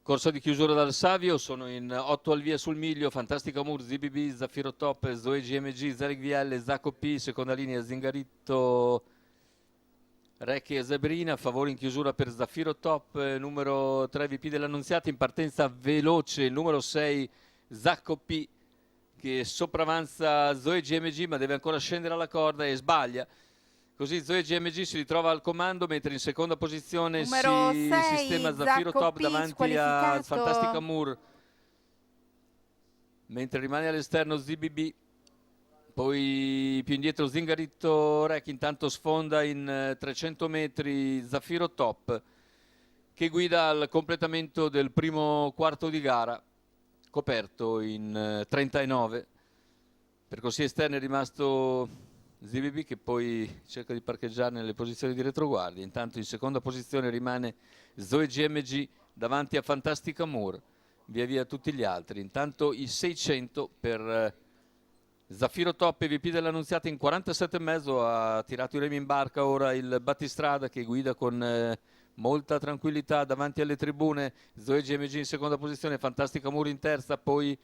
Corsa di chiusura dal Savio, sono in 8 al via sul miglio, Fantastica Mur, ZBB, Zaffiro Top, Zoe GMG, Zelig VL, Zacco P, seconda linea Zingaritto, Recchi e Zebrina, favore in chiusura per Zaffiro Top, numero 3 VP dell'Annunziata, in partenza veloce il numero 6 Zacco P che sopravanza Zoe GMG ma deve ancora scendere alla corda e sbaglia. Così Zoe GMG si ritrova al comando, mentre in seconda posizione Numero si 6, sistema Zaffiro Zacco Top P, davanti a Fantastica squalificato. Moore, mentre rimane all'esterno ZBB. Poi più indietro Zingaritto Rec, intanto sfonda in 300 metri Zaffiro Top, che guida al completamento del primo quarto di gara, coperto in 39. Percorsi esterni è rimasto ZBB, che poi cerca di parcheggiare nelle posizioni di retroguardia. Intanto in seconda posizione rimane Zoe GMG davanti a Fantastica Moore, via via tutti gli altri. Intanto i 600 per Zaffiro Top, EVP dell'Annunziata, in 47,5 ha tirato i remi in barca ora il Battistrada, che guida con molta tranquillità davanti alle tribune. Zoe GMG in seconda posizione, Fantastica Moore in terza, poi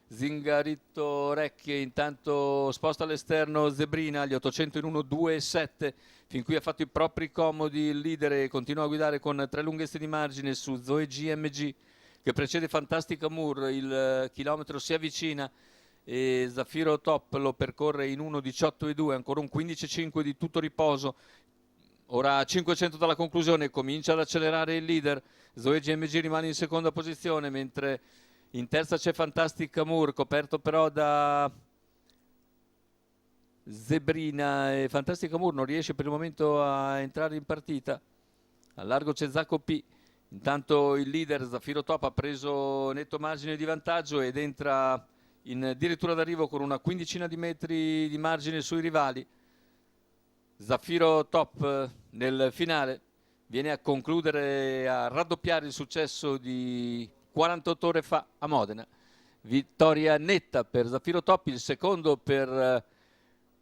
Zingaritto Recchie, intanto sposta all'esterno Zebrina agli 800 in 1, 2,7, fin qui ha fatto i propri comodi il leader e continua a guidare con 3 lunghezze di margine su Zoe GMG, che precede Fantastica Moore. Il chilometro si avvicina e Zaffiro Top lo percorre in 1,18,2, ancora un 15,5 di tutto riposo. Ora a 500 dalla conclusione comincia ad accelerare il leader. Zoe GMG rimane in seconda posizione, mentre in terza c'è Fantastica Moore, coperto però da Zebrina, e Fantastica Moore non riesce per il momento a entrare in partita. Al largo c'è Zacco P. Intanto il leader Zaffiro Top ha preso netto margine di vantaggio ed entra in dirittura d'arrivo con una quindicina di metri di margine sui rivali. Zaffiro Top nel finale viene a concludere, a raddoppiare il successo di 48 ore fa a Modena. Vittoria netta per Zaffiro Top, il secondo per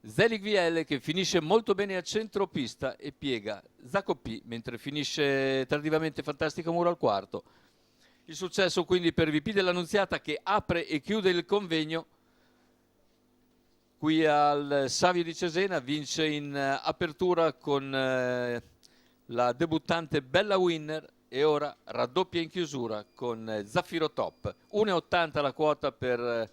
Zelig VL, che finisce molto bene a centropista e piega Zacco P, mentre finisce tardivamente Fantastica Muro al quarto. Il successo quindi per VP dell'Annunziata, che apre e chiude il convegno qui al Savio di Cesena, vince in apertura con la debuttante Bella Winner e ora raddoppia in chiusura con Zaffiro Top. 1,80 la quota per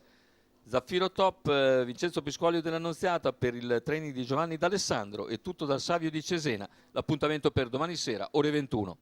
Zaffiro Top. Vincenzo Pisqualio dell'Annunziata per il training di Giovanni D'Alessandro. È tutto dal Savio di Cesena. L'appuntamento per domani sera, ore 21.